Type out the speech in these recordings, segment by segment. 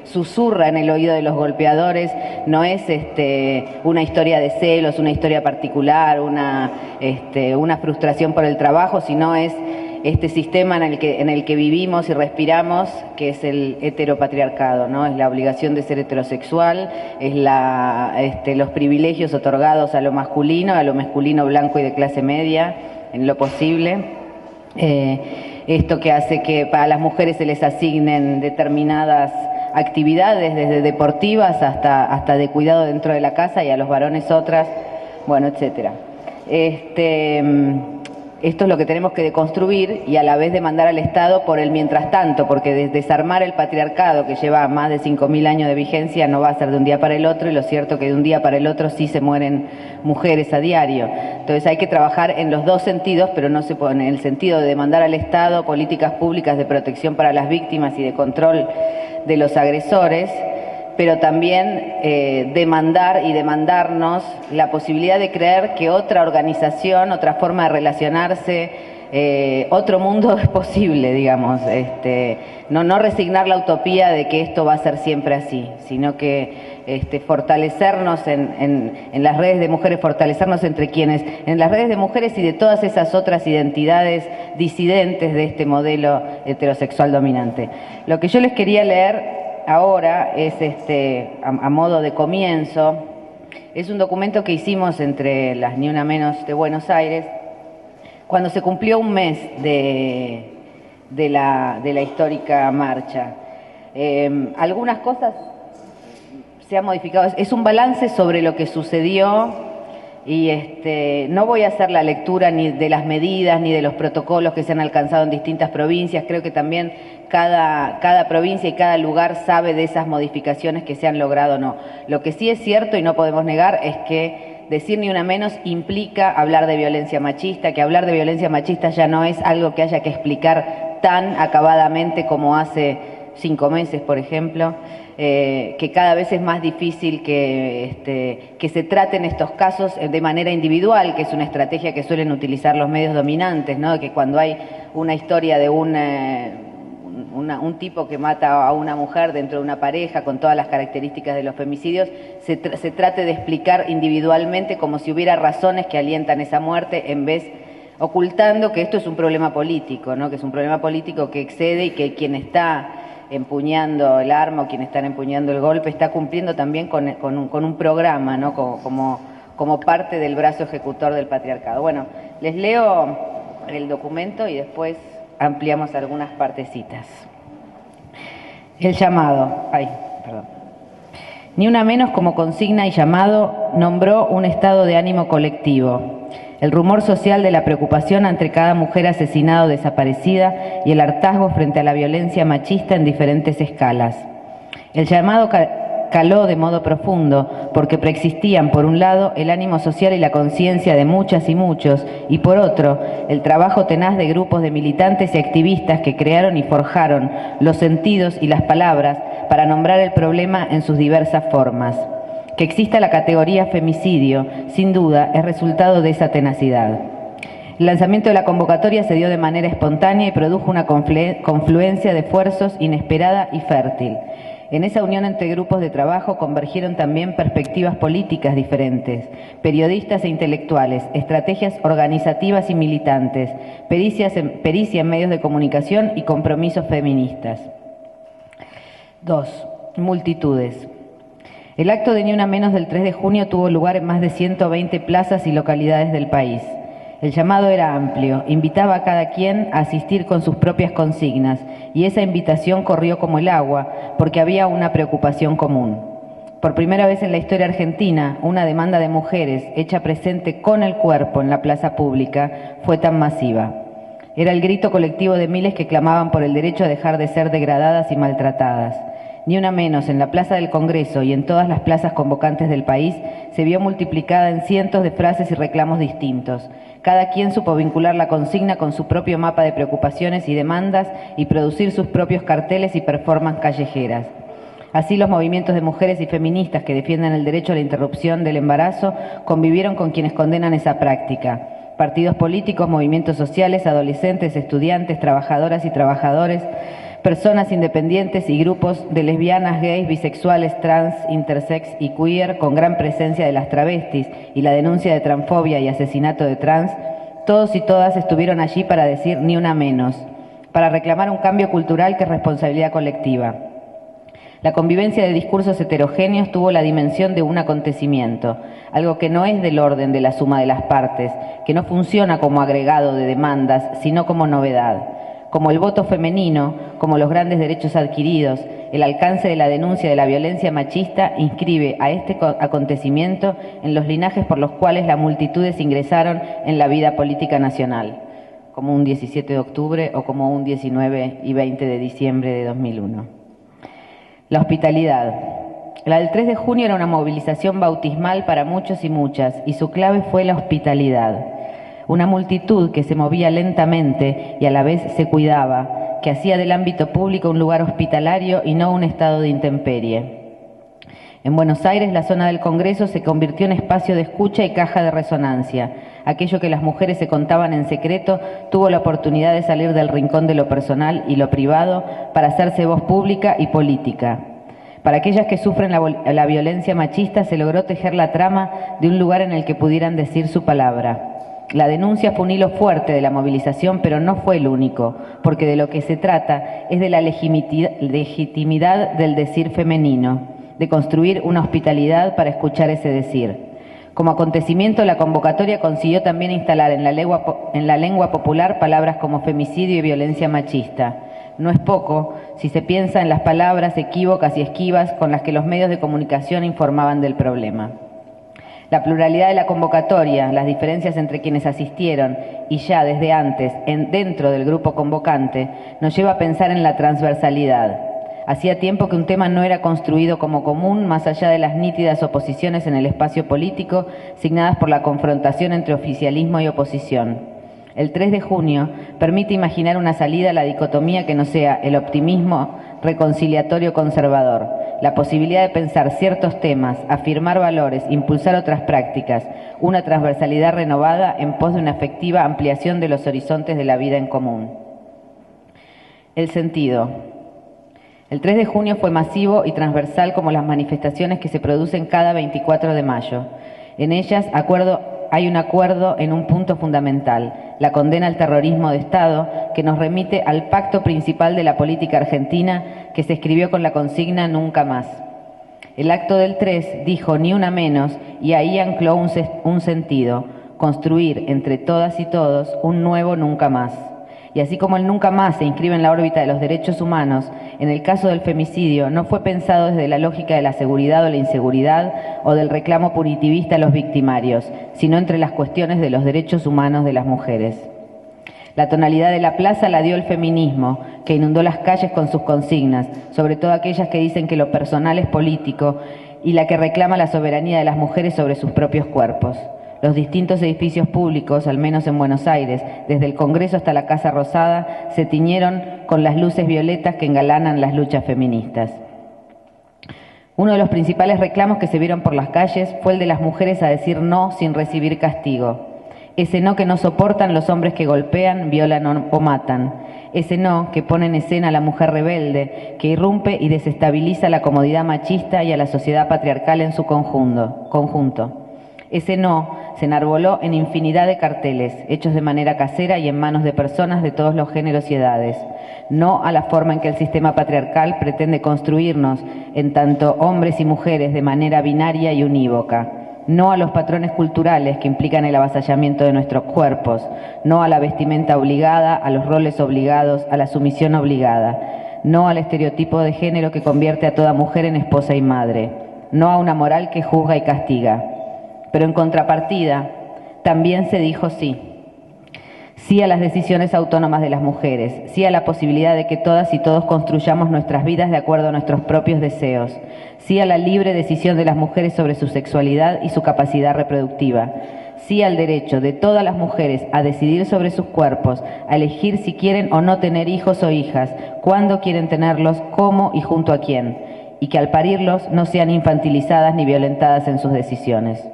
susurra en el oído de los golpeadores no es una historia de celos, una historia particular, una frustración por el trabajo, sino es este sistema en el que vivimos y respiramos, que es el heteropatriarcado, ¿no? Es la obligación de ser heterosexual, es los privilegios otorgados a lo masculino blanco y de clase media, en lo posible. Esto que hace que para las mujeres se les asignen determinadas actividades, desde deportivas hasta de cuidado dentro de la casa, y a los varones otras, bueno, etcétera. Esto es lo que tenemos que deconstruir y a la vez demandar al Estado por el mientras tanto, porque desarmar el patriarcado, que lleva más de 5.000 años de vigencia, no va a ser de un día para el otro, y lo cierto es que de un día para el otro sí se mueren mujeres a diario. Entonces hay que trabajar en los dos sentidos, pero no se pone en el sentido de demandar al Estado políticas públicas de protección para las víctimas y de control de los agresores, pero también demandar y demandarnos la posibilidad de creer que otra organización, otra forma de relacionarse, otro mundo es posible, digamos. No resignar la utopía de que esto va a ser siempre así, sino que fortalecernos en las redes de mujeres, fortalecernos en las redes de mujeres y de todas esas otras identidades disidentes de este modelo heterosexual dominante. Lo que yo les quería leer ahora es, a modo de comienzo, es un documento que hicimos entre las Ni Una Menos de Buenos Aires, cuando se cumplió un mes de la histórica marcha. Algunas cosas se han modificado, es un balance sobre lo que sucedió, y no voy a hacer la lectura ni de las medidas ni de los protocolos que se han alcanzado en distintas provincias. Creo que también cada provincia y cada lugar sabe de esas modificaciones que se han logrado o no. Lo que sí es cierto y no podemos negar es que decir Ni Una Menos implica hablar de violencia machista, que hablar de violencia machista ya no es algo que haya que explicar tan acabadamente como hace 5 meses, por ejemplo, que cada vez es más difícil que se traten estos casos de manera individual, que es una estrategia que suelen utilizar los medios dominantes, ¿no? Que cuando hay una historia de un tipo que mata a una mujer dentro de una pareja con todas las características de los femicidios, se trate de explicar individualmente como si hubiera razones que alientan esa muerte, en vez ocultando que esto es un problema político, ¿no? Que es un problema político que excede y que quien está empuñando el arma o quien está empuñando el golpe está cumpliendo también con un programa, ¿no? Como parte del brazo ejecutor del patriarcado. Bueno, les leo el documento y después ampliamos algunas partecitas. El llamado. Ni Una Menos, como consigna y llamado, nombró un estado de ánimo colectivo. El rumor social de la preocupación ante cada mujer asesinada o desaparecida y el hartazgo frente a la violencia machista en diferentes escalas. El llamado caló de modo profundo porque preexistían, por un lado, el ánimo social y la conciencia de muchas y muchos, y por otro, el trabajo tenaz de grupos de militantes y activistas que crearon y forjaron los sentidos y las palabras para nombrar el problema en sus diversas formas. Que exista la categoría femicidio, sin duda, es resultado de esa tenacidad. El lanzamiento de la convocatoria se dio de manera espontánea y produjo una confluencia de esfuerzos inesperada y fértil. En esa unión entre grupos de trabajo convergieron también perspectivas políticas diferentes, periodistas e intelectuales, estrategias organizativas y militantes, pericia en medios de comunicación y compromisos feministas. 2. Multitudes. El acto de Ni Una Menos del 3 de junio tuvo lugar en más de 120 plazas y localidades del país. El llamado era amplio, invitaba a cada quien a asistir con sus propias consignas, y esa invitación corrió como el agua, porque había una preocupación común. Por primera vez en la historia argentina, una demanda de mujeres hecha presente con el cuerpo en la plaza pública fue tan masiva. Era el grito colectivo de miles que clamaban por el derecho a dejar de ser degradadas y maltratadas. Ni Una Menos en la Plaza del Congreso y en todas las plazas convocantes del país se vio multiplicada en cientos de frases y reclamos distintos. Cada quien supo vincular la consigna con su propio mapa de preocupaciones y demandas y producir sus propios carteles y performances callejeras. Así, los movimientos de mujeres y feministas que defienden el derecho a la interrupción del embarazo convivieron con quienes condenan esa práctica. Partidos políticos, movimientos sociales, adolescentes, estudiantes, trabajadoras y trabajadores, personas independientes y grupos de lesbianas, gays, bisexuales, trans, intersex y queer, con gran presencia de las travestis y la denuncia de transfobia y asesinato de trans, todos y todas estuvieron allí para decir ni una menos, para reclamar un cambio cultural que es responsabilidad colectiva. La convivencia de discursos heterogéneos tuvo la dimensión de un acontecimiento, algo que no es del orden de la suma de las partes, que no funciona como agregado de demandas, sino como novedad, como el voto femenino, como los grandes derechos adquiridos. El alcance de la denuncia de la violencia machista inscribe a este acontecimiento en los linajes por los cuales las multitudes ingresaron en la vida política nacional, como un 17 de octubre o como un 19 y 20 de diciembre de 2001. La hospitalidad. La del 3 de junio era una movilización bautismal para muchos y muchas, y su clave fue la hospitalidad. Una multitud que se movía lentamente y a la vez se cuidaba, que hacía del ámbito público un lugar hospitalario y no un estado de intemperie. En Buenos Aires, la zona del Congreso se convirtió en espacio de escucha y caja de resonancia. Aquello que las mujeres se contaban en secreto tuvo la oportunidad de salir del rincón de lo personal y lo privado para hacerse voz pública y política. Para aquellas que sufren la violencia machista se logró tejer la trama de un lugar en el que pudieran decir su palabra. La denuncia fue un hilo fuerte de la movilización, pero no fue el único, porque de lo que se trata es de la legitimidad del decir femenino, de construir una hospitalidad para escuchar ese decir. Como acontecimiento, la convocatoria consiguió también instalar en la lengua popular palabras como femicidio y violencia machista. No es poco si se piensa en las palabras equívocas y esquivas con las que los medios de comunicación informaban del problema. La pluralidad de la convocatoria, las diferencias entre quienes asistieron y ya desde antes dentro del grupo convocante, nos lleva a pensar en la transversalidad. Hacía tiempo que un tema no era construido como común, más allá de las nítidas oposiciones en el espacio político, signadas por la confrontación entre oficialismo y oposición. El 3 de junio permite imaginar una salida a la dicotomía que no sea el optimismo reconciliatorio conservador, la posibilidad de pensar ciertos temas, afirmar valores, impulsar otras prácticas, una transversalidad renovada en pos de una efectiva ampliación de los horizontes de la vida en común. El sentido. El 3 de junio fue masivo y transversal como las manifestaciones que se producen cada 24 de mayo. En ellas hay un acuerdo en un punto fundamental, la condena al terrorismo de Estado, que nos remite al pacto principal de la política argentina que se escribió con la consigna Nunca más. El acto del 3 dijo ni una menos y ahí ancló un sentido, construir entre todas y todos un nuevo nunca más. Y así como el nunca más se inscribe en la órbita de los derechos humanos, en el caso del femicidio no fue pensado desde la lógica de la seguridad o la inseguridad o del reclamo punitivista a los victimarios, sino entre las cuestiones de los derechos humanos de las mujeres. La tonalidad de la plaza la dio el feminismo, que inundó las calles con sus consignas, sobre todo aquellas que dicen que lo personal es político y la que reclama la soberanía de las mujeres sobre sus propios cuerpos. Los distintos edificios públicos, al menos en Buenos Aires, desde el Congreso hasta la Casa Rosada, se tiñeron con las luces violetas que engalanan las luchas feministas. Uno de los principales reclamos que se vieron por las calles fue el de las mujeres a decir no sin recibir castigo. Ese no que no soportan los hombres que golpean, violan o matan. Ese no que pone en escena a la mujer rebelde, que irrumpe y desestabiliza la comodidad machista y a la sociedad patriarcal en su conjunto. Ese no se enarboló en infinidad de carteles, hechos de manera casera y en manos de personas de todos los géneros y edades. No a la forma en que el sistema patriarcal pretende construirnos, en tanto hombres y mujeres, de manera binaria y unívoca. No a los patrones culturales que implican el avasallamiento de nuestros cuerpos. No a la vestimenta obligada, a los roles obligados, a la sumisión obligada. No al estereotipo de género que convierte a toda mujer en esposa y madre. No a una moral que juzga y castiga. Pero en contrapartida, también se dijo sí. Sí a las decisiones autónomas de las mujeres, sí a la posibilidad de que todas y todos construyamos nuestras vidas de acuerdo a nuestros propios deseos, sí a la libre decisión de las mujeres sobre su sexualidad y su capacidad reproductiva, sí al derecho de todas las mujeres a decidir sobre sus cuerpos, a elegir si quieren o no tener hijos o hijas, cuándo quieren tenerlos, cómo y junto a quién, y que al parirlos no sean infantilizadas ni violentadas en sus decisiones.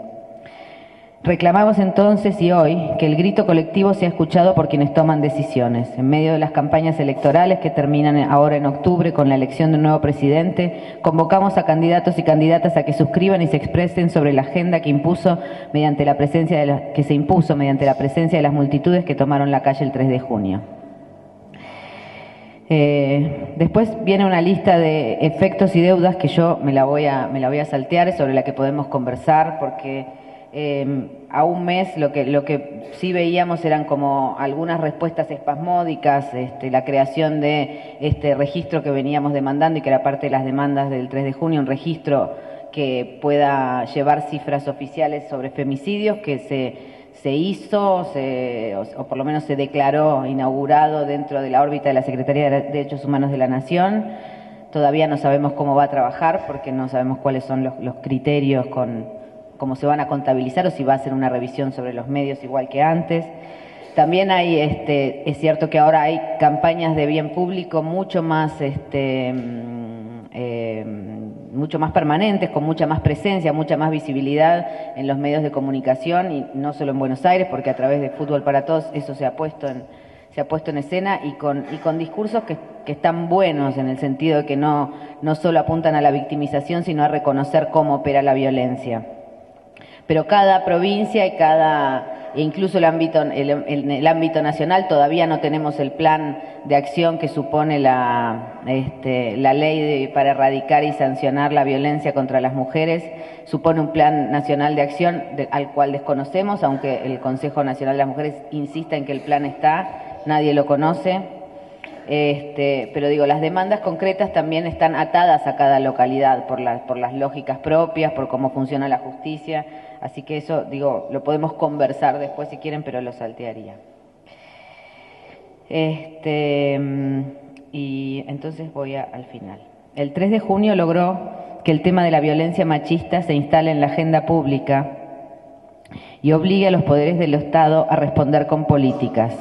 Reclamamos entonces y hoy que el grito colectivo sea escuchado por quienes toman decisiones. En medio de las campañas electorales que terminan ahora en octubre con la elección de un nuevo presidente, convocamos a candidatos y candidatas a que suscriban y se expresen sobre la agenda que se impuso mediante la presencia de las multitudes que tomaron la calle el 3 de junio. Después viene una lista de efectos y deudas que yo me la voy a saltear, sobre la que podemos conversar, porque a un mes lo que sí veíamos eran como algunas respuestas espasmódicas, la creación de este registro que veníamos demandando y que era parte de las demandas del 3 de junio, un registro que pueda llevar cifras oficiales sobre femicidios, que se hizo, o por lo menos se declaró inaugurado dentro de la órbita de la Secretaría de Derechos Humanos de la Nación. Todavía no sabemos cómo va a trabajar porque no sabemos cuáles son los criterios cómo se van a contabilizar o si va a ser una revisión sobre los medios igual que antes. También hay, es cierto que ahora hay campañas de bien público mucho más permanentes, con mucha más presencia, mucha más visibilidad en los medios de comunicación, y no solo en Buenos Aires, porque a través de Fútbol para Todos eso se ha puesto en escena, y con discursos que están buenos, en el sentido de que no solo apuntan a la victimización, sino a reconocer cómo opera la violencia. Pero cada provincia incluso en el ámbito nacional, todavía no tenemos el plan de acción que supone la ley para erradicar y sancionar la violencia contra las mujeres. Supone un plan nacional de acción al cual desconocemos, aunque el Consejo Nacional de las Mujeres insista en que el plan está, nadie lo conoce. Pero digo, las demandas concretas también están atadas a cada localidad por las lógicas propias, por cómo funciona la justicia. Así que eso, digo, lo podemos conversar después si quieren, pero lo saltearía. Y entonces voy al final. El 3 de junio logró que el tema de la violencia machista se instale en la agenda pública y obligue a los poderes del Estado a responder con políticas.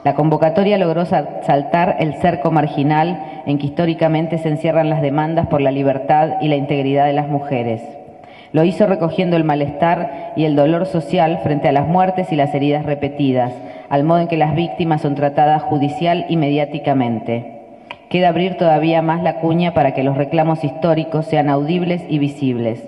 La convocatoria logró saltar el cerco marginal en que históricamente se encierran las demandas por la libertad y la integridad de las mujeres. Lo hizo recogiendo el malestar y el dolor social frente a las muertes y las heridas repetidas, al modo en que las víctimas son tratadas judicial y mediáticamente. Queda abrir todavía más la cuña para que los reclamos históricos sean audibles y visibles.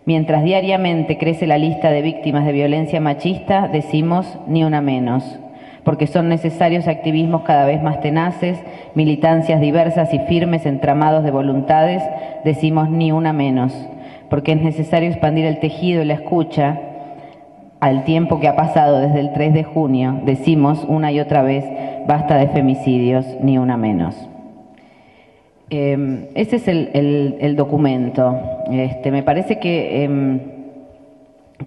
Mientras diariamente crece la lista de víctimas de violencia machista, decimos ni una menos, porque son necesarios activismos cada vez más tenaces, militancias diversas y firmes, entramados de voluntades, decimos ni una menos, porque es necesario expandir el tejido y la escucha. Al tiempo que ha pasado desde el 3 de junio, decimos una y otra vez, basta de femicidios, ni una menos. Ese es el documento. Me parece que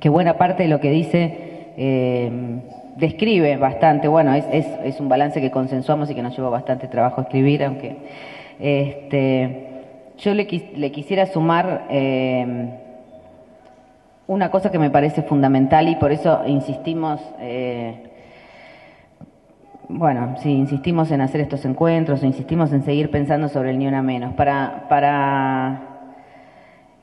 buena parte de lo que dice describe bastante, bueno, es un balance que consensuamos y que nos llevó bastante trabajo escribir, aunque yo le quisiera sumar una cosa que me parece fundamental, y por eso insistimos, insistimos en hacer estos encuentros, insistimos en seguir pensando sobre el ni una menos, para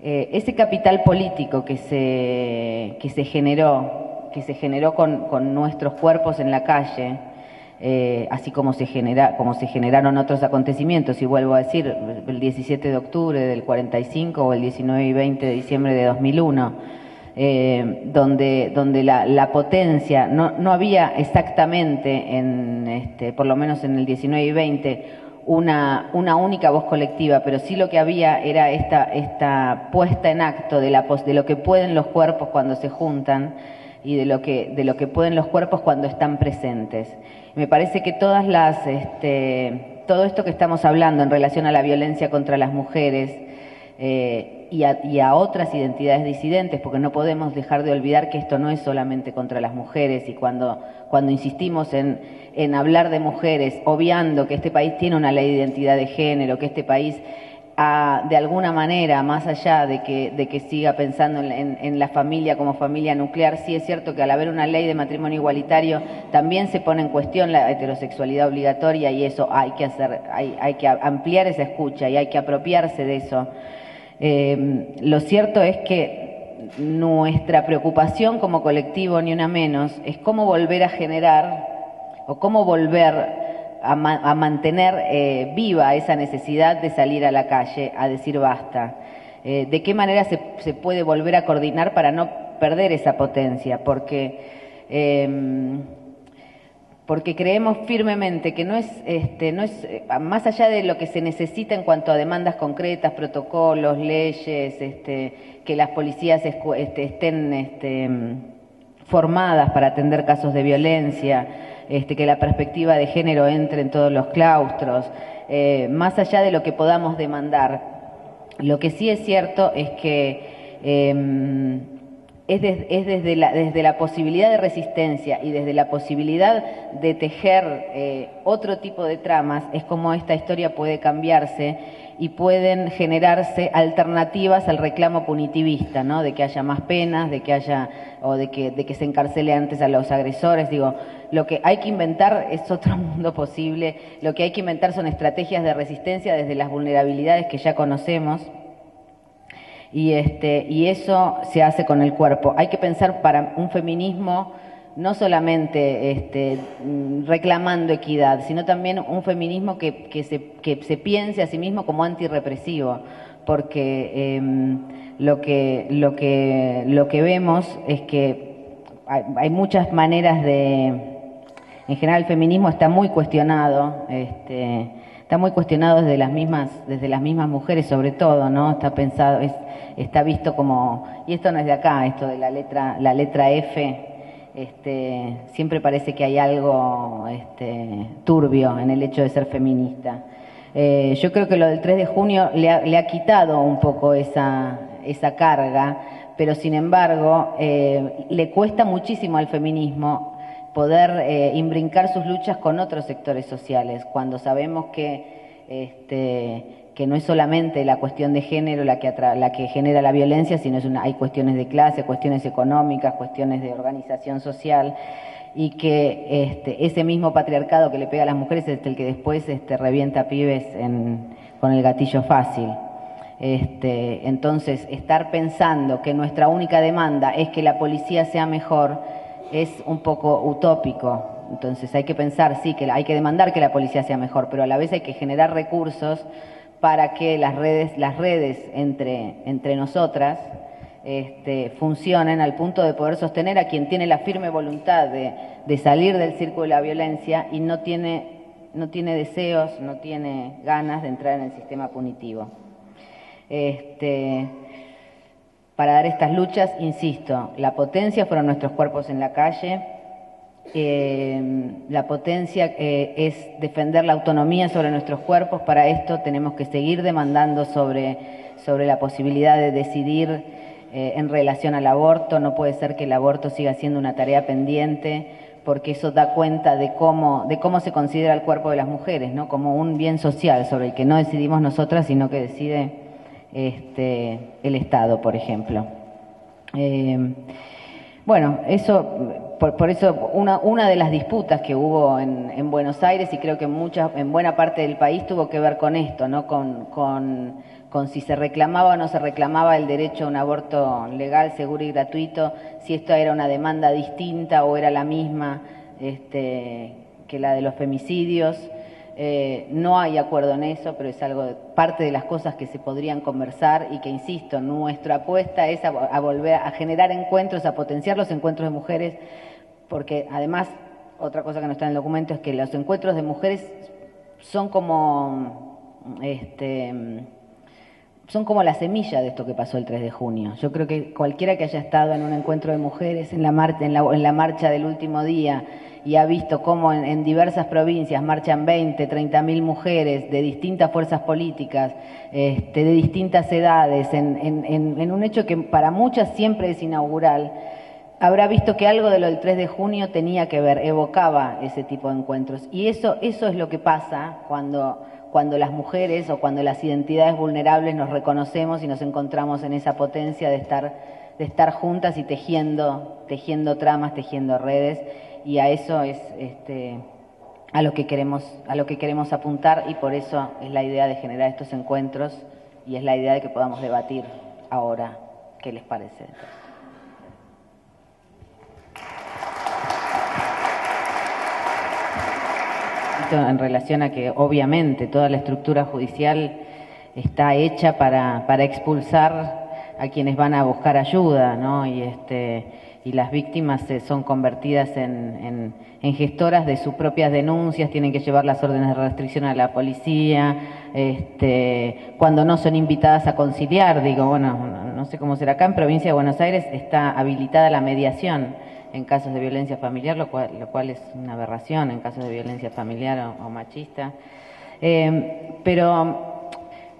ese capital político que se generó con nuestros cuerpos en la calle, así como se generaron otros acontecimientos, y vuelvo a decir, el 17 de octubre del 45 o el 19 y 20 de diciembre de 2001, donde la potencia, no había exactamente, por lo menos en el 19 y 20, una única voz colectiva, pero sí lo que había era esta puesta en acto de lo que pueden los cuerpos cuando se juntan, y de lo que pueden los cuerpos cuando están presentes. Me parece que todo esto que estamos hablando en relación a la violencia contra las mujeres y a otras identidades disidentes, porque no podemos dejar de olvidar que esto no es solamente contra las mujeres, y cuando insistimos en hablar de mujeres, obviando que este país tiene una ley de identidad de género, que este país de alguna manera, más allá de que siga pensando en la familia como familia nuclear, sí es cierto que al haber una ley de matrimonio igualitario también se pone en cuestión la heterosexualidad obligatoria, y eso hay que ampliar esa escucha y hay que apropiarse de eso. Lo cierto es que nuestra preocupación como colectivo, ni una menos, es cómo volver a generar o cómo volver a mantener viva esa necesidad de salir a la calle a decir basta. ¿De qué manera se puede volver a coordinar para no perder esa potencia? Porque creemos firmemente que no es más allá de lo que se necesita en cuanto a demandas concretas, protocolos, leyes, que las policías estén formadas para atender casos de violencia, que la perspectiva de género entre en todos los claustros, más allá de lo que podamos demandar. Lo que sí es cierto es que desde la posibilidad de resistencia y desde la posibilidad de tejer otro tipo de tramas, es como esta historia puede cambiarse y pueden generarse alternativas al reclamo punitivista, ¿no? De que haya más penas, de que haya, o de que se encarcele antes a los agresores. Digo, lo que hay que inventar es otro mundo posible, lo que hay que inventar son estrategias de resistencia desde las vulnerabilidades que ya conocemos. Y eso se hace con el cuerpo. Hay que pensar para un feminismo no solamente reclamando equidad, sino también un feminismo que se piense a sí mismo como antirrepresivo, porque lo que vemos es que hay muchas maneras en general el feminismo está muy cuestionado, está muy cuestionado desde las mismas mujeres sobre todo, ¿no? Está visto como, y esto no es de acá, esto de la letra F, siempre parece que hay algo turbio en el hecho de ser feminista. Yo creo que lo del 3 de junio le ha quitado un poco esa carga, pero sin embargo le cuesta muchísimo al feminismo poder imbrincar sus luchas con otros sectores sociales, cuando sabemos que no es solamente la cuestión de género la que genera la violencia, sino hay cuestiones de clase, cuestiones económicas, cuestiones de organización social, y que ese mismo patriarcado que le pega a las mujeres es el que después revienta pibes con el gatillo fácil. Entonces, estar pensando que nuestra única demanda es que la policía sea mejor es un poco utópico. Entonces hay que pensar, sí, que hay que demandar que la policía sea mejor, pero a la vez hay que generar recursos para que las redes entre nosotras funcionen al punto de poder sostener a quien tiene la firme voluntad de salir del círculo de la violencia y no tiene deseos, no tiene ganas de entrar en el sistema punitivo. Para dar estas luchas, insisto, la potencia fueron nuestros cuerpos en la calle. La potencia es defender la autonomía sobre nuestros cuerpos. Para esto tenemos que seguir demandando sobre la posibilidad de decidir en relación al aborto. No puede ser que el aborto siga siendo una tarea pendiente, porque eso da cuenta de cómo se considera el cuerpo de las mujeres, ¿no? Como un bien social sobre el que no decidimos nosotras, sino que decide el Estado, por ejemplo. Bueno, eso, por eso una de las disputas que hubo en Buenos Aires, y creo que en buena parte del país, tuvo que ver con esto, ¿no? Con si se reclamaba o no se reclamaba el derecho a un aborto legal, seguro y gratuito, si esto era una demanda distinta o era la misma que la de los femicidios. No hay acuerdo en eso, pero es parte de las cosas que se podrían conversar y que, insisto, nuestra apuesta es a volver a generar encuentros, a potenciar los encuentros de mujeres, porque además, otra cosa que no está en el documento es que los encuentros de mujeres son como la semilla de esto que pasó el 3 de junio. Yo creo que cualquiera que haya estado en un encuentro de mujeres, en la marcha del último día, y ha visto cómo en diversas provincias marchan 20, 30.000 mujeres de distintas fuerzas políticas, de distintas edades, en un hecho que para muchas siempre es inaugural, habrá visto que algo de lo del 3 de junio tenía que ver, evocaba ese tipo de encuentros. Y eso es lo que pasa cuando las mujeres o cuando las identidades vulnerables nos reconocemos y nos encontramos en esa potencia de estar juntas y tejiendo tramas, tejiendo redes. Y a eso es a lo que queremos apuntar, y por eso es la idea de generar estos encuentros y es la idea de que podamos debatir ahora ¿Qué les parece? En relación a que obviamente toda la estructura judicial está hecha para expulsar a quienes van a buscar ayuda, ¿no? Y las víctimas son convertidas en gestoras de sus propias denuncias, tienen que llevar las órdenes de restricción a la policía, cuando no son invitadas a conciliar, digo, bueno, no sé cómo será acá, en Provincia de Buenos Aires está habilitada la mediación en casos de violencia familiar, lo cual es una aberración en casos de violencia familiar o machista. Pero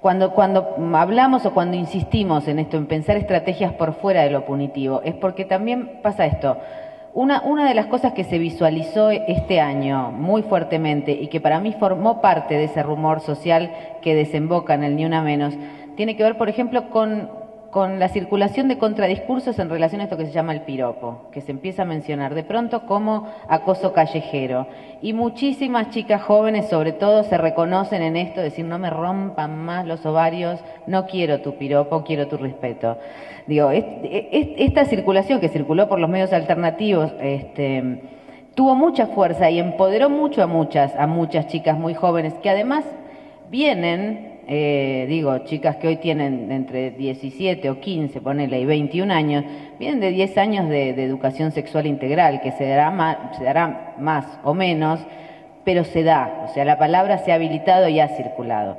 cuando hablamos o cuando insistimos en esto, en pensar estrategias por fuera de lo punitivo, es porque también pasa esto. Una de las cosas que se visualizó este año muy fuertemente y que para mí formó parte de ese rumor social que desemboca en el Ni Una Menos, tiene que ver, por ejemplo, con la circulación de contradiscursos en relación a esto que se llama el piropo, que se empieza a mencionar de pronto como acoso callejero. Y muchísimas chicas jóvenes, sobre todo, se reconocen en esto, decir, no me rompan más los ovarios, no quiero tu piropo, quiero tu respeto. Digo, esta circulación que circuló por los medios alternativos, tuvo mucha fuerza y empoderó mucho a muchas chicas muy jóvenes que además vienen, chicas que hoy tienen entre 17 o 15, ponele, y 21 años, vienen de 10 años de educación sexual integral, que se dará más o menos, pero se da, o sea, la palabra se ha habilitado y ha circulado.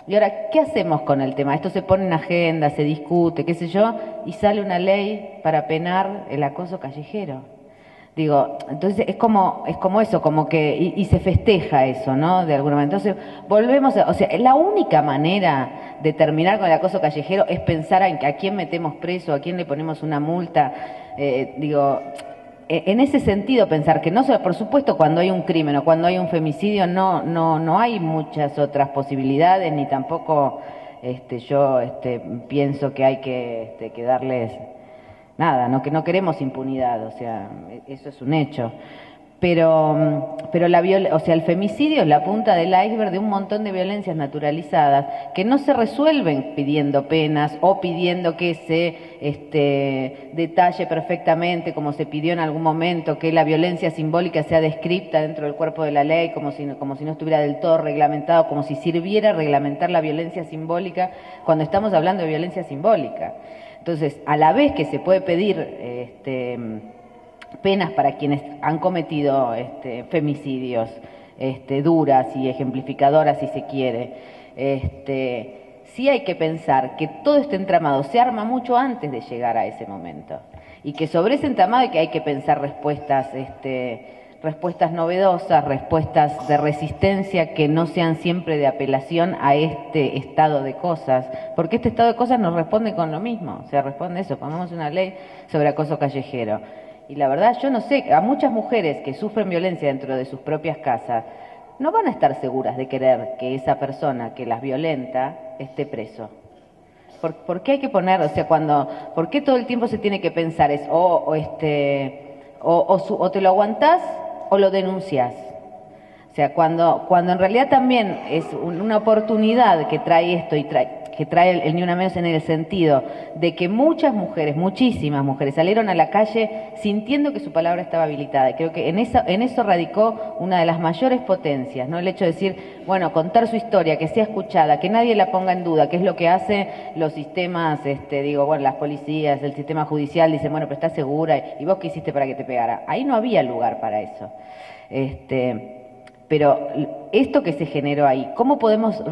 Y ahora, ¿qué hacemos con el tema? Esto se pone en agenda, se discute, qué sé yo, y sale una ley para penar el acoso callejero. Digo, entonces es como eso, como que, y se festeja eso, ¿no? De alguna manera. Entonces, volvemos, o sea, la única manera de terminar con el acoso callejero es pensar en a quién metemos preso, a quién le ponemos una multa, en ese sentido pensar que no solo, por supuesto, cuando hay un crimen o cuando hay un femicidio no hay muchas otras posibilidades, ni tampoco yo pienso que hay que darles nada, no, que no queremos impunidad, o sea, eso es un hecho. Pero el femicidio es la punta del iceberg de un montón de violencias naturalizadas que no se resuelven pidiendo penas o pidiendo que se detalle perfectamente, como se pidió en algún momento, que la violencia simbólica sea descripta dentro del cuerpo de la ley, como si no estuviera del todo reglamentado, como si sirviera reglamentar la violencia simbólica cuando estamos hablando de violencia simbólica. Entonces, a la vez que se puede pedir penas para quienes han cometido femicidios duras y ejemplificadoras, si se quiere, sí hay que pensar que todo este entramado se arma mucho antes de llegar a ese momento y que sobre ese entramado hay que pensar respuestas novedosas, respuestas de resistencia que no sean siempre de apelación a este estado de cosas, porque este estado de cosas nos responde con lo mismo, o sea, responde eso, pongamos una ley sobre acoso callejero. Y la verdad, yo no sé, a muchas mujeres que sufren violencia dentro de sus propias casas, no van a estar seguras de querer que esa persona que las violenta esté preso. ¿Por qué hay que poner, o sea, por qué todo el tiempo se tiene que pensar es o te lo aguantás o lo denuncias? O sea, cuando en realidad también es una oportunidad que trae esto y que trae el Ni Una Menos en el sentido de que muchas mujeres, muchísimas mujeres, salieron a la calle sintiendo que su palabra estaba habilitada. Y creo que en eso radicó una de las mayores potencias, ¿no? El hecho de decir, bueno, contar su historia, que sea escuchada, que nadie la ponga en duda, que es lo que hace los sistemas, las policías, el sistema judicial, dicen, bueno, pero ¿estás segura? ¿Y vos qué hiciste para que te pegara? Ahí no había lugar para eso. Pero esto que se generó ahí, ¿cómo podemos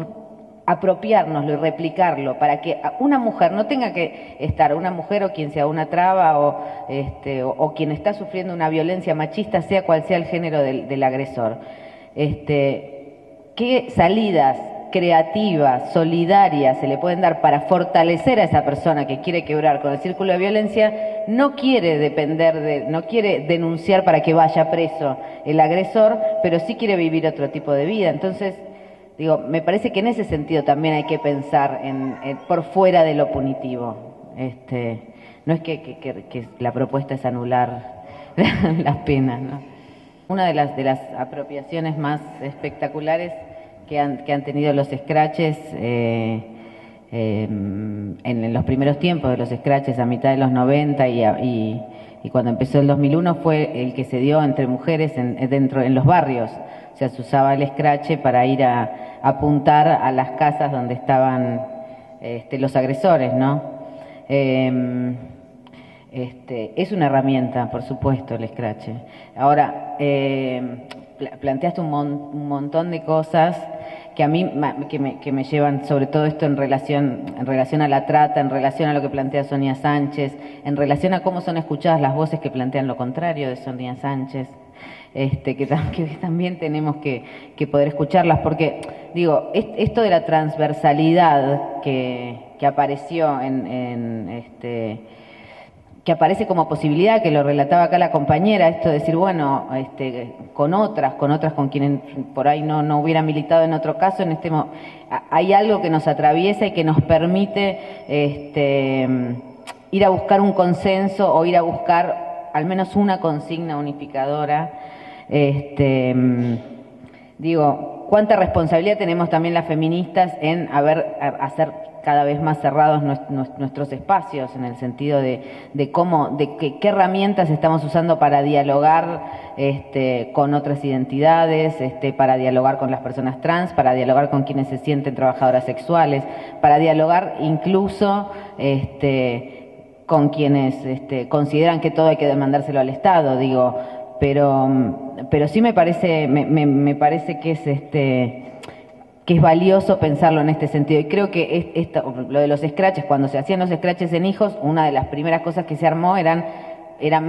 apropiárnoslo y replicarlo para que una mujer no tenga que estar, una mujer o quien sea una traba o quien está sufriendo una violencia machista, sea cual sea el género del agresor? ¿Qué salidas creativas, solidarias se le pueden dar para fortalecer a esa persona que quiere quebrar con el círculo de violencia? No quiere no quiere denunciar para que vaya preso el agresor, pero sí quiere vivir otro tipo de vida. Entonces, me parece que en ese sentido también hay que pensar por fuera de lo punitivo. No es que la propuesta es anular las penas, ¿no? Una de las apropiaciones más espectaculares que han tenido los scratches en los primeros tiempos de los scratches, a mitad de los 90 y cuando empezó el 2001, fue el que se dio entre mujeres en los barrios. O sea, se usaba el scratch para ir a apuntar a las casas donde estaban los agresores, ¿no? Es una herramienta, por supuesto, el scratch. Ahora, planteaste un montón de cosas que a mí que me llevan, sobre todo esto en relación a la trata, en relación a lo que plantea Sonia Sánchez, en relación a cómo son escuchadas las voces que plantean lo contrario de Sonia Sánchez, que también tenemos que poder escucharlas, porque digo, esto de la transversalidad que apareció que aparece como posibilidad, que lo relataba acá la compañera, esto de decir, bueno, con otras con quienes por ahí no hubiera militado en otro caso, hay algo que nos atraviesa y que nos permite ir a buscar un consenso o ir a buscar al menos una consigna unificadora. Digo, cuánta responsabilidad tenemos también las feministas en hacer cada vez más cerrados nuestros espacios, en el sentido de qué herramientas estamos usando para dialogar con otras identidades, para dialogar con las personas trans, para dialogar con quienes se sienten trabajadoras sexuales, para dialogar incluso con quienes consideran que todo hay que demandárselo al Estado, digo, pero sí me parece que es valioso pensarlo en este sentido. Y creo que lo de los scratches, cuando se hacían los scratches en hijos, una de las primeras cosas que se armó eran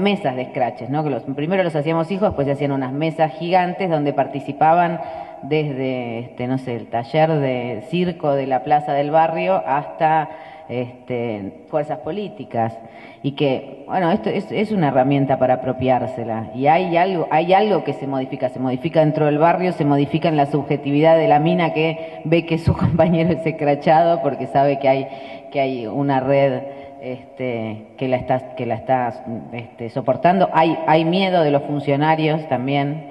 mesas de scratches, ¿no? Que primero los hacíamos hijos, después se hacían unas mesas gigantes donde participaban desde, no sé, el taller de circo de la plaza del barrio hasta fuerzas políticas. Y que, bueno, esto es una herramienta para apropiársela. Y hay algo que se modifica dentro del barrio, se modifica en la subjetividad de la mina que ve que su compañero es escrachado porque sabe que hay una red que la está soportando. Hay miedo de los funcionarios también,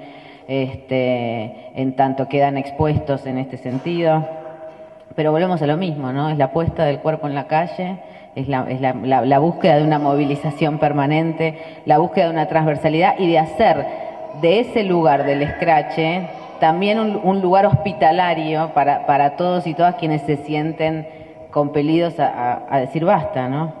en tanto quedan expuestos en este sentido. Pero volvemos a lo mismo, ¿no? Es la puesta del cuerpo en la calle, es la búsqueda de una movilización permanente, la búsqueda de una transversalidad y de hacer de ese lugar del escrache también un lugar hospitalario para todos y todas quienes se sienten compelidos a decir basta, ¿no?